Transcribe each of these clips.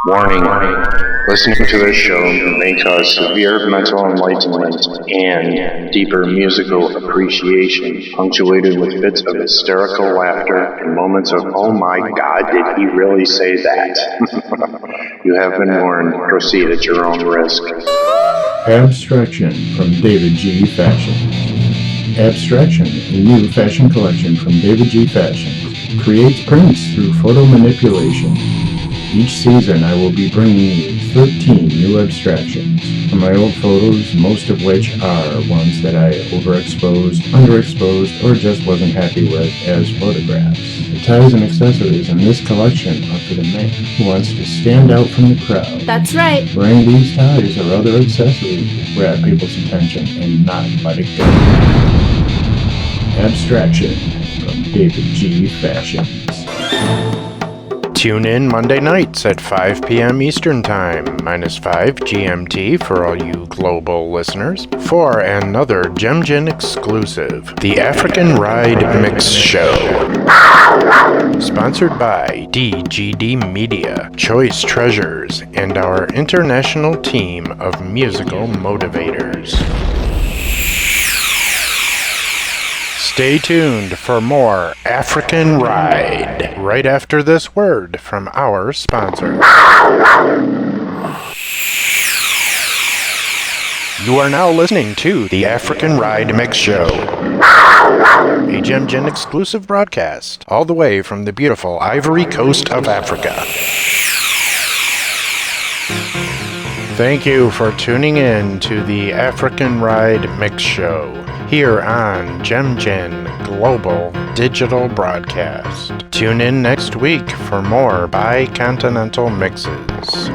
Warning. Listening to this show may cause severe mental enlightenment and deeper musical appreciation, punctuated with fits of hysterical laughter and moments of, oh my god, did he really say that? You have been warned. Proceed at your own risk. Abstraction from David G. Fashions. Abstraction, a new fashion collection from David G. Fashions, creates prints through photo manipulation. Each season I will be bringing you 13 new abstractions from my old photos, most of which are ones that I overexposed, underexposed, or just wasn't happy with as photographs. The ties and accessories in this collection are for the man who wants to stand out from the crowd. That's right. Wearing these ties or other accessories will grab people's attention and not let it go. Abstraction from David G. Fashions. Tune in Monday nights at 5 p.m. Eastern Time, -5 GMT for all you global listeners, for another Gemgen exclusive, the African Ride Mix Show. Sponsored by DGD Media, Choice Treasures, and our international team of musical motivators. Stay tuned for more African Ride right after this word from our sponsor. You are now listening to the African Ride Mix Show, a Gemgen exclusive broadcast all the way from the beautiful Ivory Coast of Africa. Thank you for tuning in to the African Ride Mix Show here on Gemgen Global Digital Broadcast. Tune in next week for more bicontinental mixes.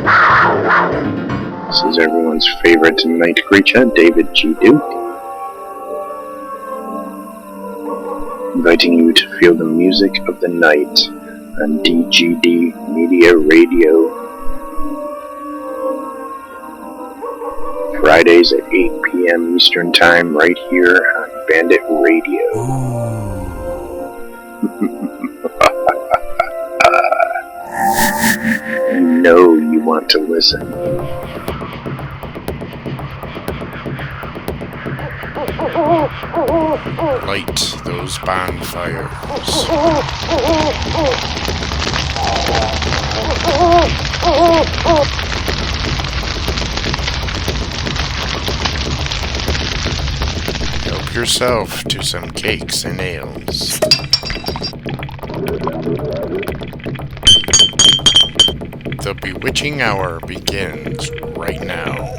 This is everyone's favorite night creature, David G. Duke, inviting you to feel the music of the night on DGD Media Radio. Fridays at 8 p.m. Eastern Time, right here on Bandit Radio. You know you want to listen. Light those bonfires. Help yourself to some cakes and ales. The bewitching hour begins right now.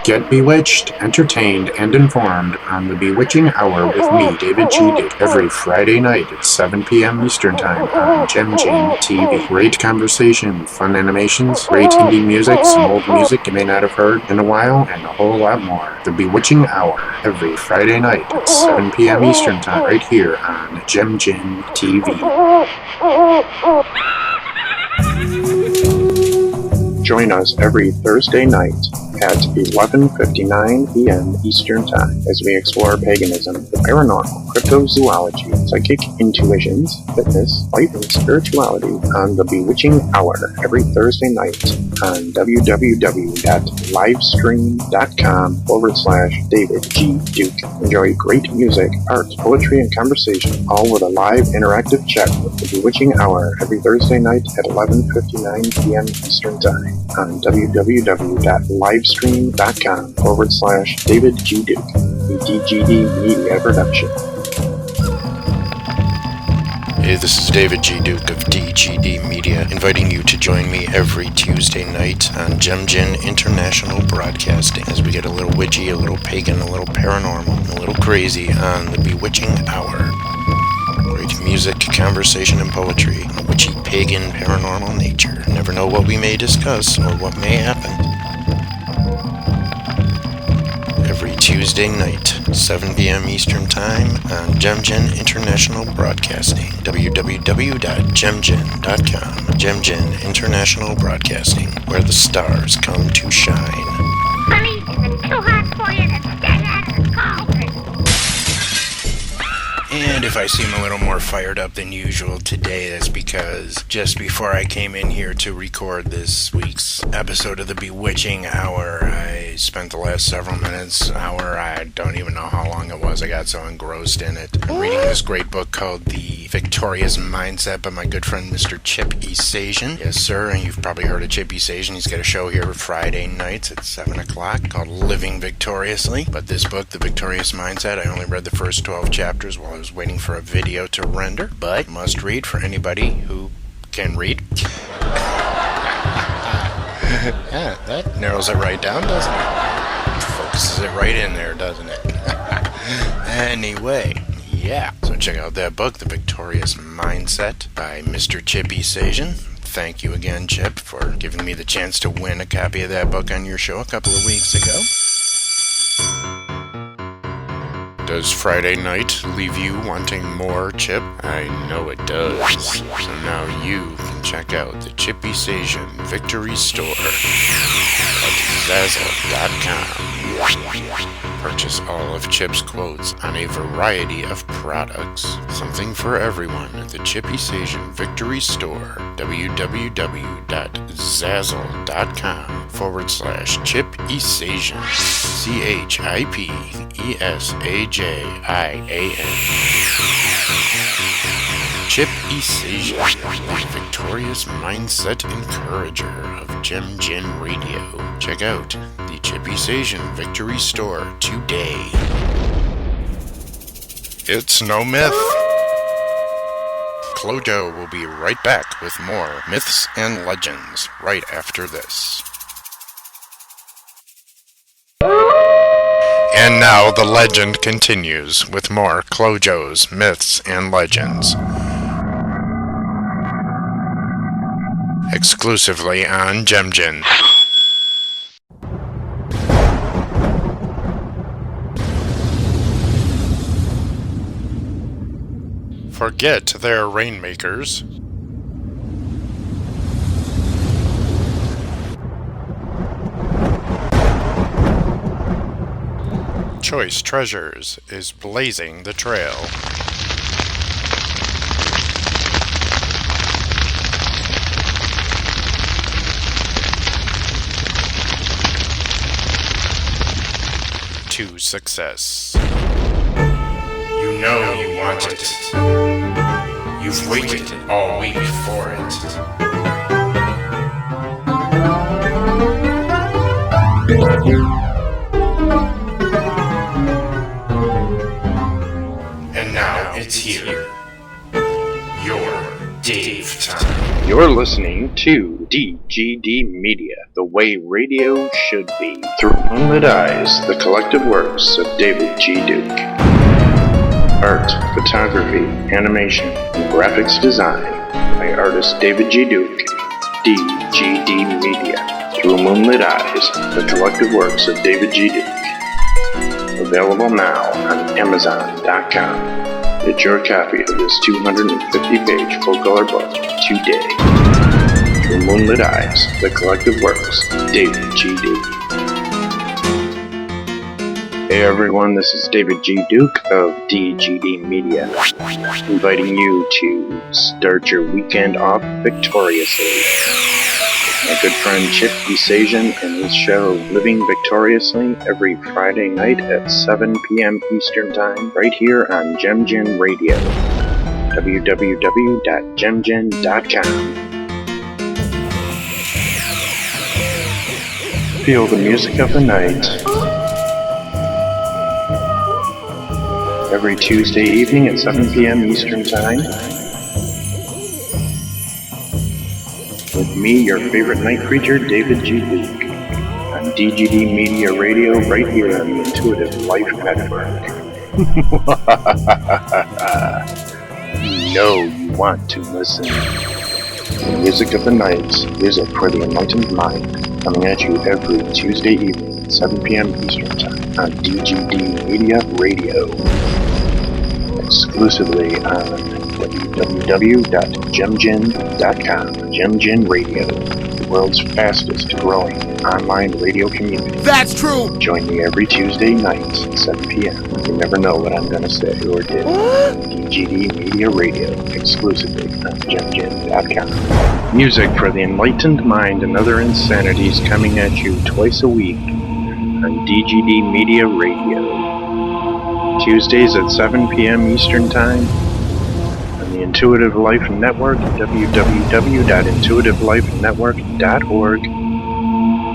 Get bewitched, entertained, and informed on the Bewitching Hour with me, David G. Duke, every Friday night at 7 p.m. Eastern Time on Gemgen TV. Great conversation, fun animations, great indie music, some old music you may not have heard in a while, and a whole lot more. The Bewitching Hour every Friday night at 7 p.m. Eastern Time right here on Gemgen TV. Join us every Thursday night at 11:59 p.m. Eastern Time as we explore paganism, the paranormal, cryptozoology, psychic intuitions, fitness, life, and spirituality on the Bewitching Hour every Thursday night on www.livestream.com/David G. Duke. Enjoy great music, art, poetry, and conversation, all with a live interactive chat with the Bewitching Hour every Thursday night at 11:59 p.m. Eastern Time on www.livestream.com/David G. Duke, a DGD Media production. Hey, this is David G. Duke of DGD Media, inviting you to join me every Tuesday night on Gemgen International Broadcasting as we get a little witchy, a little pagan, a little paranormal, a little crazy on the Bewitching Hour. Great music, conversation, and poetry, a witchy, pagan, paranormal nature. Never know what we may discuss or what may happen. Every Tuesday night, 7 p.m. Eastern Time on Gemgen International Broadcasting, www.gemgen.com. Gemgen International Broadcasting, where the stars come to shine. Honey, is it too hot for you to stand out in the cold? And if I seem a little more fired up than usual today, that's because just before I came in here to record this week's episode of the Bewitching Hour, I spent the last several minutes, I don't even know how long it was, I got so engrossed in it, reading this great book called The Victorious Mindset by my good friend Mr. Chip Esajian. Yes, sir, and you've probably heard of Chip Esajian. He's got a show here Friday nights at 7 o'clock called Living Victoriously. But this book, The Victorious Mindset, I only read the first 12 chapters while I was waiting for a video to render, but must read for anybody who can read. Yeah, that narrows it right down, doesn't it? Focuses it right in there, doesn't it? Anyway, yeah. So check out that book, The Victorious Mindset by Mr. Chip Esajian. Thank you again, Chip, for giving me the chance to win a copy of that book on your show a couple of weeks ago. Does Friday night leave you wanting more, Chip? I know it does. So now you can check out the Chip Esajian Victory Store at Zazzle.com. Purchase all of Chip's quotes on a variety of products. Something for everyone at the Chip Esajian Victory Store. www.zazzle.com/Chip Esajian. ChipEsajian. Chip Esajian, the Victorious Mindset Encourager of Gem Gen Radio. Check out the Chip Esajian Victory Store today. It's no myth. Clojo will be right back with more myths and legends right after this. And now the legend continues with more Clojo's Myths and Legends. Exclusively on Gemgen. Forget their rainmakers. Choice Treasures is blazing the trail. To success. You know you want it. You've waited all week for it. And now it's here. Your Dave time. You're listening to DGD Media, the way radio should be. Through Moonlit Eyes, the collective works of David G. Duke. Art, photography, animation, and graphics design by artist David G. Duke. DGD Media. Through Moonlit Eyes, the collective works of David G. Duke. Available now on Amazon.com. Get your copy of this 250-page full-color book today. Through Moonlit Eyes, the collective works of David G. Duke. Hey everyone, this is David G. Duke of DGD Media, inviting you to start your weekend off victoriously. My good friend Chip Esajian and his show Living Victoriously every Friday night at 7 p.m. Eastern Time, right here on Gemgen Radio. www.gemgen.com. Feel the music of the night. Every Tuesday evening at 7 p.m. Eastern Time. With me, your favorite night creature, David G. Duke, on DGD Media Radio, right here on the Intuitive Life Network. You know you want to listen. The music of the night, music for the enlightened mind, coming at you every Tuesday evening at 7 p.m. Eastern Time on DGD Media Radio. Exclusively on www.gemgen.com. Gemgen Radio, the world's fastest growing online radio community. That's true! Join me every Tuesday night at 7 p.m. You never know what I'm going to say or do. DGD Media Radio, exclusively on JemJen.com. Music for the enlightened mind and other insanities coming at you twice a week on DGD Media Radio. Tuesdays at 7 p.m. Eastern Time. The Intuitive Life Network, www.intuitivelifenetwork.org,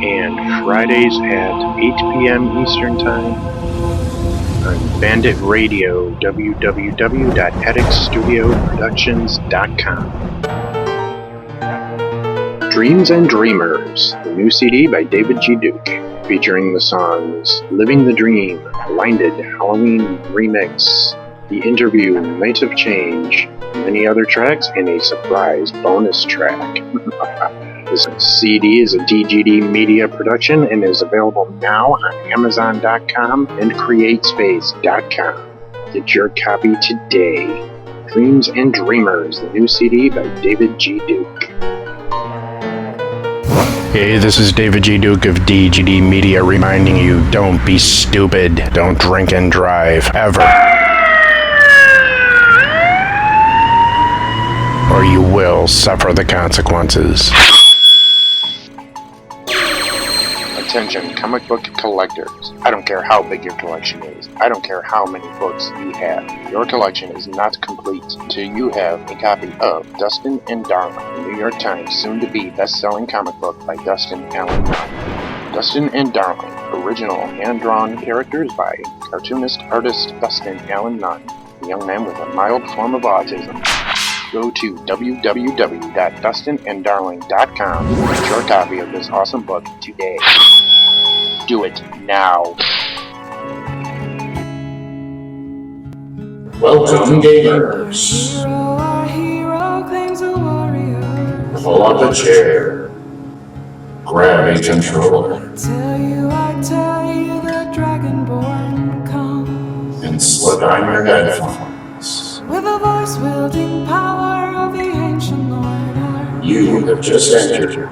and Fridays at 8 p.m. Eastern Time on Bandit Radio, www.addictstudioproductions.com. Dreams and Dreamers, the new CD by David G. Duke, featuring the songs Living the Dream, Blinded, Halloween Remix, The Interview, Night of Change, many other tracks, and a surprise bonus track. This CD is a DGD Media production and is available now on Amazon.com and CreateSpace.com. Get your copy today. Dreams and Dreamers, the new CD by David G. Duke. Hey, this is David G. Duke of DGD Media reminding you, don't be stupid. Don't drink and drive, ever. Or you will suffer the consequences. Attention, comic book collectors. I don't care how big your collection is. I don't care how many books you have. Your collection is not complete until you have a copy of Dustin and Darling, the New York Times soon-to-be best-selling comic book by Dustin Allen Nunn. Dustin and Darling, original hand-drawn characters by cartoonist artist Dustin Allen Nunn, a young man with a mild form of autism. Go to www.dustinanddarling.com and get your copy of this awesome book today. Do it now. Welcome, gamers. Our hero claims a warrior. Pull up a chair. Grab a controller. I tell you, the Dragonborn comes. And slip on your headphones. With a voice wielding power of the ancient Lord. You have just entered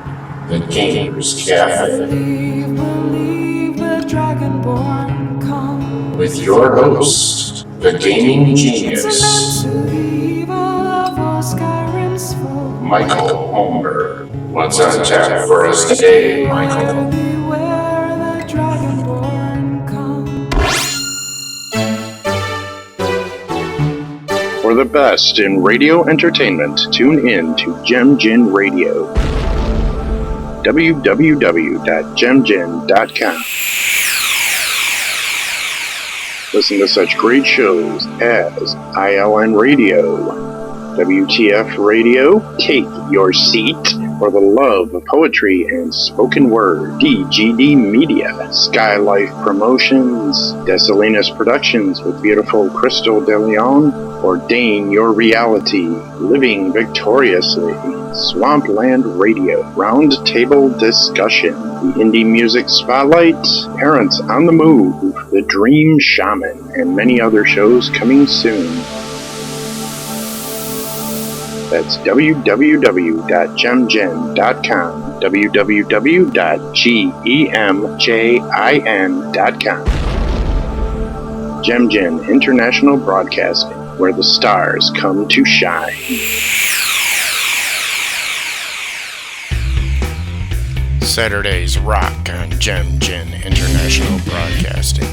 the Gamers Cafe Believe the Dragonborn comes. with your host, the gaming genius, It's an end to the evil of all Skyrim's foe. Michael Holmberg. What's on tap for us today, Michael? Beware the Dragonborn comes. For the best in radio entertainment, tune in to JemJen Radio. www.jemjen.com. Listen to such great shows as ILN Radio, WTF Radio, Take Your Seat, For the Love of Poetry and Spoken Word, DGD Media, Skylife Promotions, Desalinas Productions with beautiful Crystal De Leon, Ordain Your Reality, Living Victoriously, Swampland Radio, Roundtable Discussion, The Indie Music Spotlight, Parents on the Move, The Dream Shaman, and many other shows coming soon. That's www.jemjen.com, www.gemjin.com. JemJen International Broadcasting, where the stars come to shine. Saturdays rock on JemJen International Broadcasting.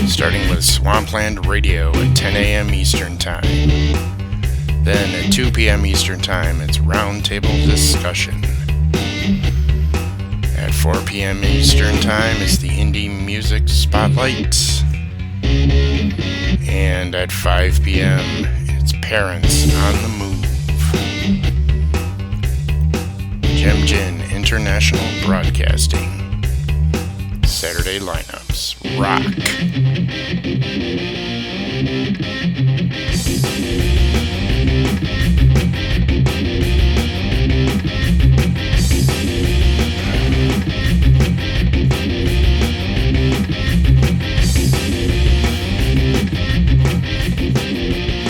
Starting with Swampland Radio at 10 a.m. Eastern Time. Then at 2 p.m. Eastern Time, it's Roundtable Discussion. At 4 p.m. Eastern Time, it's the Indie Music Spotlight. And at 5 p.m., it's Parents on the Move. JemJen International Broadcasting. Saturday lineups rock.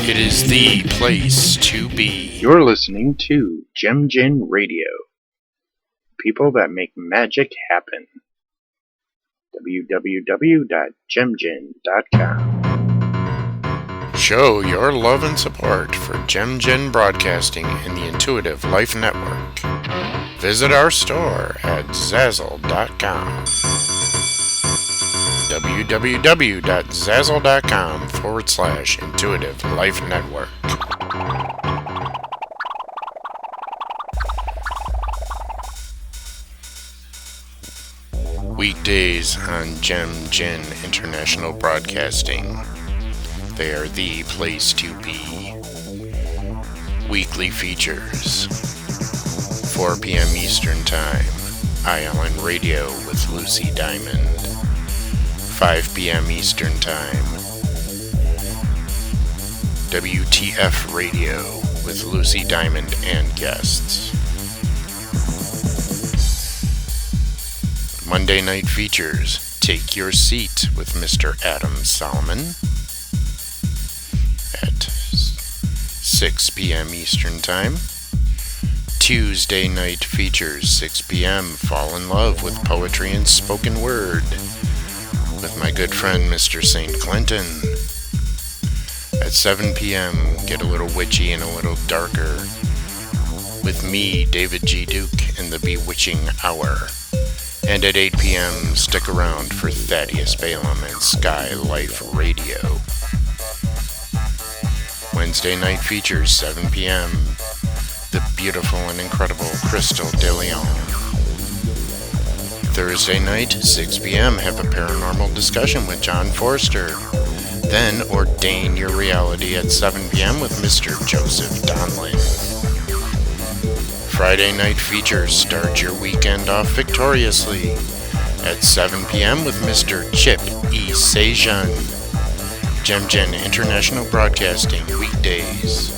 It is the place to be. You're listening to Jim Radio. People that make magic happen. www.gemgin.com. Show your love and support for Gemgin Broadcasting and the Intuitive Life Network. Visit our store at Zazzle.com. www.zazzle.com/Intuitive Life Network. Weekdays on Gemgin International Broadcasting. They are the place to be. Weekly features. 4 p.m. Eastern Time, ILN Radio with Lucy Diamond. 5 p.m. Eastern Time, WTF Radio with Lucy Diamond and guests. Monday night features, Take Your Seat with Mr. Adam Solomon at 6 p.m. Eastern Time. Tuesday night features, 6 p.m., Fall in Love with Poetry and Spoken Word with my good friend Mr. St. Clinton. At 7 p.m., get a little witchy and a little darker with me, David G. Duke, in the Bewitching Hour. And at 8 p.m., stick around for Thaddeus Balaam and Sky Life Radio. Wednesday night features, 7 p.m., the beautiful and incredible Crystal De Leon. Thursday night, 6 p.m., have a paranormal discussion with John Forster. Then ordain your reality at 7 p.m. with Mr. Joseph Donlin. Friday night features, start your weekend off victoriously at 7 p.m. with Mr. Chip E. Sejan. Gemgin International Broadcasting, weekdays,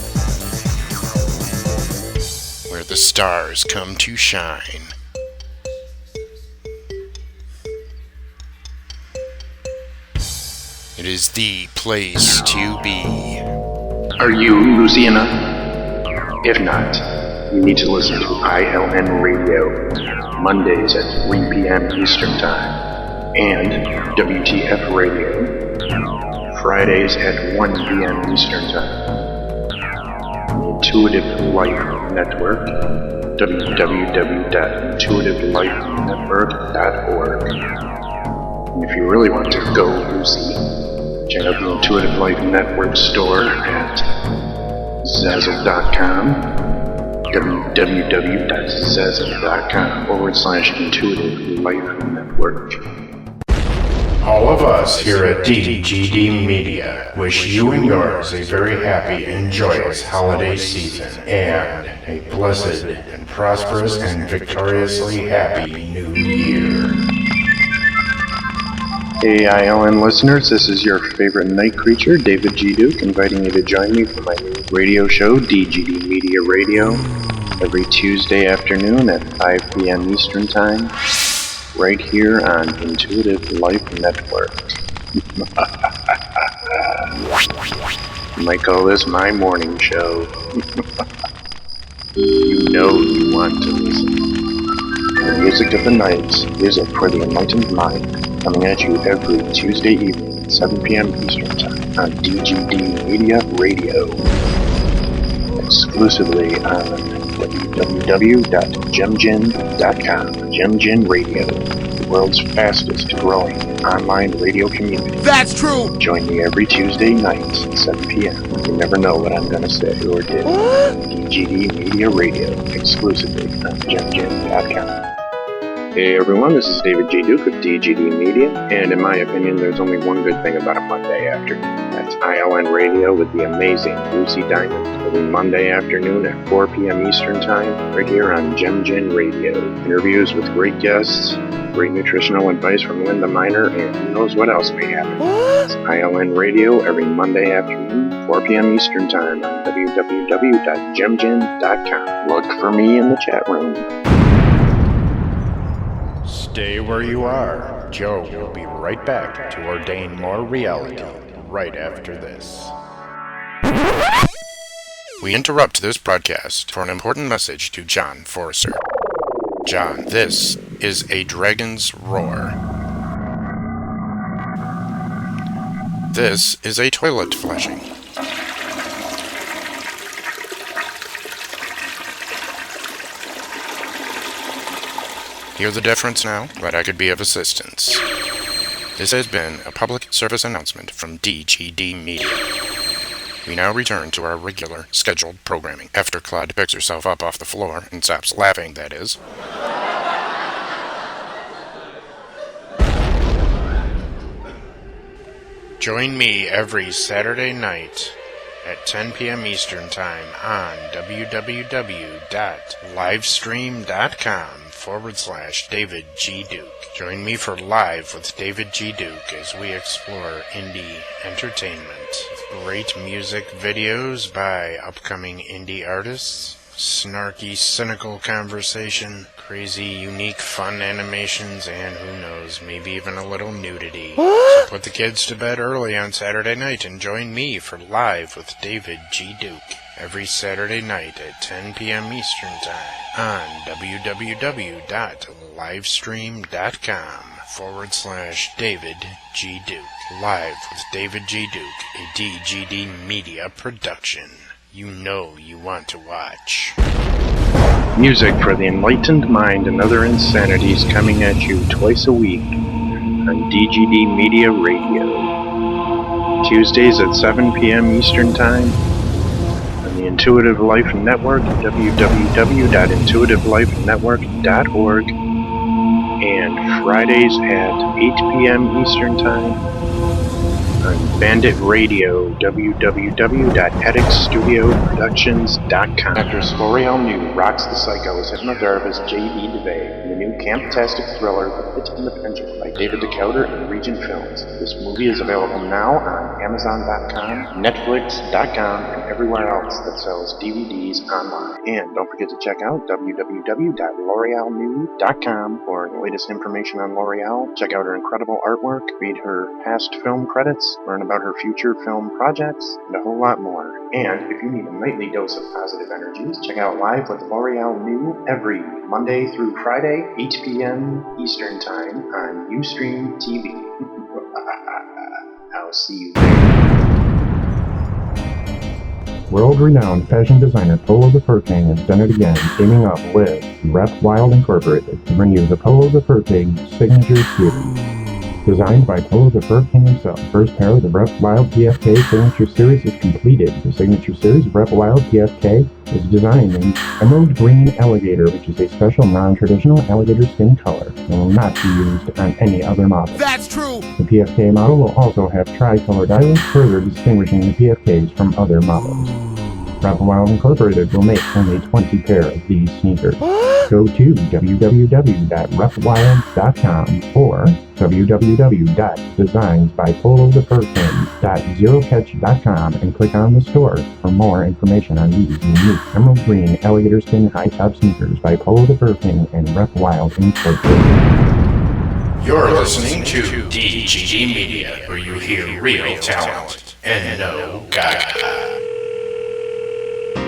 where the stars come to shine. It is the place to be. Are you Lucy enough? If not, you need to listen to ILN Radio, Mondays at 3 p.m. Eastern Time, and WTF Radio, Fridays at 1 p.m. Eastern Time. The Intuitive Life Network, www.intuitivelifenetwork.org. And if you really want to go Lucy, check out the Intuitive Life Network store at Zazzle.com, www.zazzle.com/Intuitive Life Network. All of us here at DGD Media wish you and yours a very happy and joyous holiday season and a blessed and prosperous and victoriously happy New Year. Hey ILN listeners, this is your favorite night creature, David G. Duke, inviting you to join me for my new radio show, DGD Media Radio, every Tuesday afternoon at 5 p.m. Eastern Time, right here on Intuitive Life Network. You might call this my morning show. You know you want to listen. The music of the night, music for the enlightened mind, coming at you every Tuesday evening at 7 p.m. Eastern Time on DGD Media Radio. Exclusively on www.gemgin.com. Gemgin Radio, the world's fastest growing online radio community. That's true! Join me every Tuesday night at 7 p.m. You never know what I'm going to say or do. DGD Media Radio, exclusively on gemgin.com. Hey everyone, this is David G. Duke of DGD Media, and in my opinion, there's only one good thing about a Monday afternoon. That's ILN Radio with the amazing Lucy Diamond, every Monday afternoon at 4 p.m. Eastern Time, right here on Gemgin Radio. Interviews with great guests, great nutritional advice from Linda Miner, and who knows what else may happen. It's ILN Radio every Monday afternoon, 4 p.m. Eastern Time on www.gemgin.com. Look for me in the chat room. Stay where you are. Joe will be right back to ordain more reality right after this. We interrupt this broadcast for an important message to John Forrester. John, this is a dragon's roar. This is a toilet flushing. Hear the difference now? Glad I could be of assistance. This has been a public service announcement from DGD Media. We now return to our regular, scheduled programming, after Claude picks herself up off the floor and stops laughing, that is. Join me every Saturday night at 10 p.m. Eastern Time on www.livestream.com/David G. Duke. Join me for Live with David G. Duke as we explore indie entertainment. Great music videos by upcoming indie artists, snarky, cynical conversation, crazy, unique, fun animations, and who knows, maybe even a little nudity. So put the kids to bed early on Saturday night and join me for Live with David G. Duke every Saturday night at 10 p.m. Eastern Time on www.livestream.com/David G. Duke. Live with David G. Duke, a DGD Media production. You know you want to watch. Music for the enlightened mind and other insanities coming at you twice a week on DGD Media Radio. Tuesdays at 7 p.m. Eastern Time on the Intuitive Life Network, www.intuitivelifenetwork.org, and Fridays at 8 p.m. Eastern Time on Bandit Radio, www.edicstudioproductions.com. Actress L'Oreal New rocks the psycho as hypnotherapist J.B. DeVay in the new camp-tastic thriller The Pit and the Pendulum by David DeCowder and Regent Films. This movie is available now on Amazon.com, Netflix.com, and everywhere else that sells DVDs online. And don't forget to check out www.l'orealnew.com for the latest information on L'Oreal. Check out her incredible artwork, read her past film credits, learn about her future film projects, and a whole lot more. And if you need a nightly dose of positive energies, check out Live with L'Oreal New every Monday through Friday, 8 p.m. Eastern Time on Ustream TV. I'll see you there. World-renowned fashion designer Polo the Fur King has done it again, teaming up with Rep Wild Incorporated to bring you the Polo the Fur King Signature Series. Designed by Polo the Fur King himself, the first pair of the Rep Wild PFK Signature Series is completed. The Signature Series of Rep Wild PFK is designed in Emerald Green Alligator, which is a special non-traditional alligator skin color and will not be used on any other model. That's true! The PFK model will also have tri-colored eyelets, further distinguishing the PFKs from other models. Rep Wild Incorporated will make only 20 pair of these sneakers. Go to www.repwild.com or www.designsbypolothefurking.zerocatch.com and click on the store for more information on these unique emerald green alligator skin high-top sneakers by Polo the Fur King and Rep Wild Incorporated. You're listening to DGD Media, where you hear real talent and no gaga.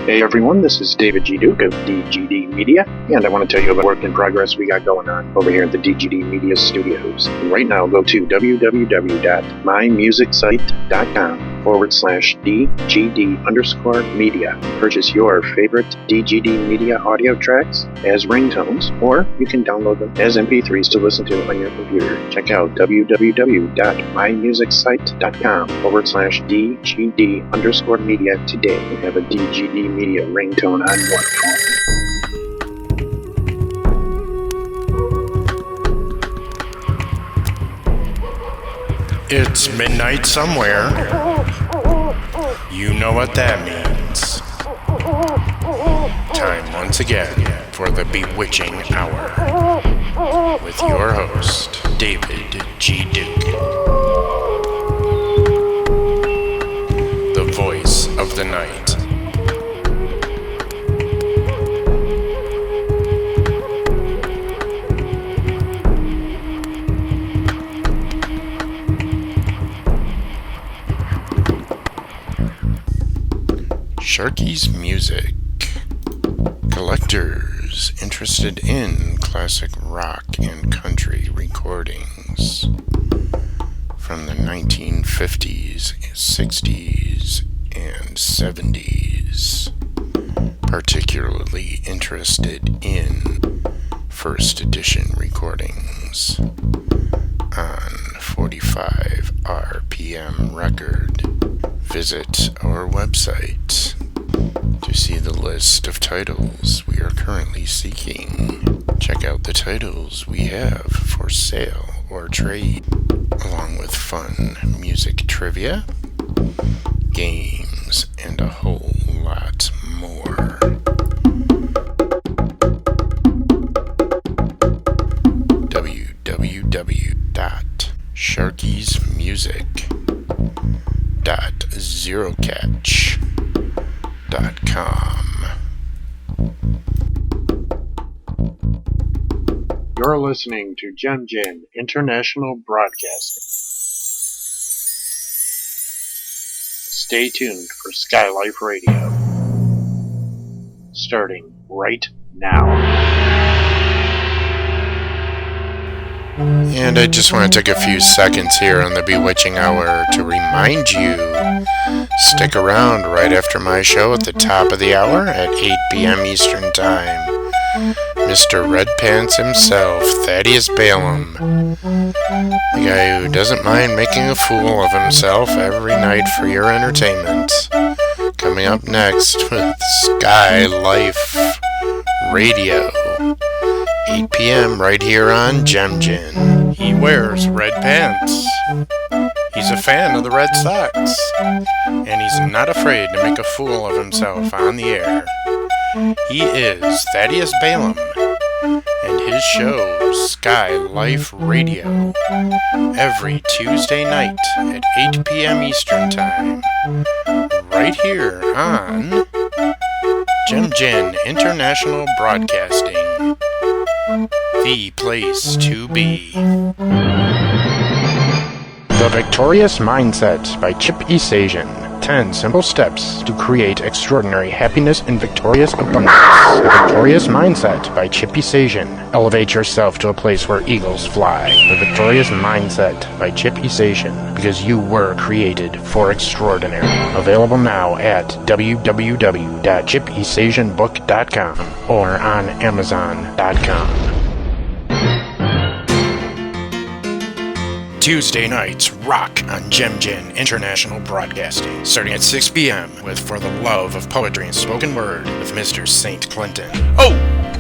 Hey everyone, this is David G. Duke of DGD Media, and I want to tell you about work in progress we got going on over here at the DGD Media Studios. And right now, go to www.mymusicsite.com/DGD_media. Purchase your favorite DGD Media audio tracks as ringtones, or you can download them as MP3s to listen to on your computer. Check out www.mymusicsite.com/DGD_media today and have a DGD Media ringtone on one phone. It's midnight somewhere. You know what that means. Time once again for the Bewitching Hour with your host, David G. Duke. The voice of the night. Sharky's Music. Collectors interested in classic rock and country recordings from the 1950s, 60s, and 70s. Particularly interested in first edition recordings on 45 RPM record. Visit our website to see the list of titles we are currently seeking. Check out the titles we have for sale or trade, along with fun music trivia, games, and a whole lot more. www.sharkiesmusic.zerocatch.com. You're listening to Jemjin International Broadcasting. Stay tuned for Skylife Radio. Starting right now. And I just want to take a few seconds here on the Bewitching Hour to remind you, stick around right after my show at the top of the hour at 8 p.m. Eastern Time. Mr. Red Pants himself, Thaddeus Balaam, the guy who doesn't mind making a fool of himself every night for your entertainment. Coming up next with Sky Life Radio. 8 p.m. right here on Jemjin. He wears red pants. He's a fan of the Red Sox. And he's not afraid to make a fool of himself on the air. He is Thaddeus Balaam. And his show, Sky Life Radio, every Tuesday night at 8 p.m. Eastern Time. Right here on Jemjin International Broadcasting. The place to be. The Victorious Mindset by Chip Esajian. 10 simple steps to create extraordinary happiness and victorious abundance. The Victorious Mindset by Chip Esajian. Elevate yourself to a place where eagles fly. The Victorious Mindset by Chip Esajian. Because you were created for extraordinary. Available now at www.chipesajianbook.com or on Amazon.com. Tuesday nights rock on Jemjin International Broadcasting, starting at 6 p.m. with For the Love of Poetry and Spoken Word with Mr. St. Clinton. Oh,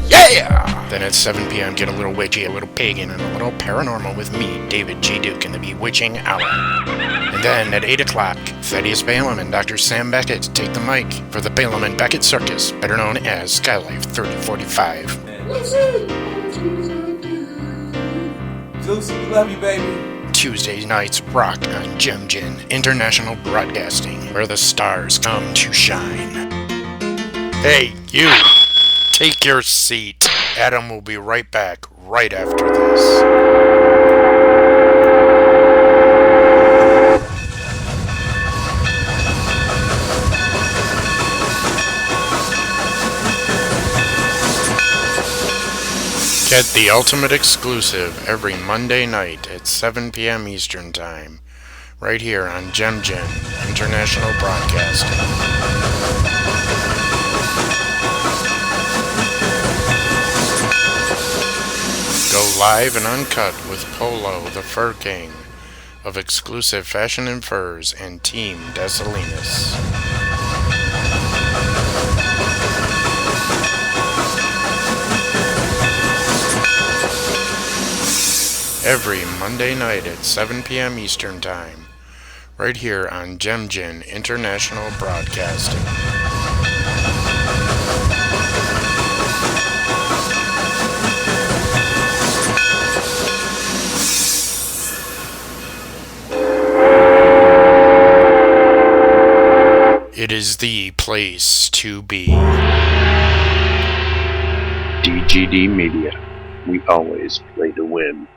yeah! Then at 7 p.m. get a little witchy, a little pagan, and a little paranormal with me, David G. Duke, in the Bewitching Hour. And then at 8 o'clock, Thaddeus Balaam and Dr. Sam Beckett take the mic for the Balaam and Beckett Circus, better known as Skylife 3045. Lucy, we love you, baby. Tuesday nights rock on Jemjin International Broadcasting, where the stars come to shine. Hey, you! Take your seat. Adam will be right back right after this. Get the ultimate exclusive every Monday night at 7 p.m. Eastern Time, right here on Jemjin International Broadcasting. Go live and uncut with Polo, the Fur King, of Exclusive Fashion and Furs and Team Desalinas. Every Monday night at 7 p.m. Eastern Time, right here on Jemjin International Broadcasting. It is the place to be. DGD Media. We always play to win.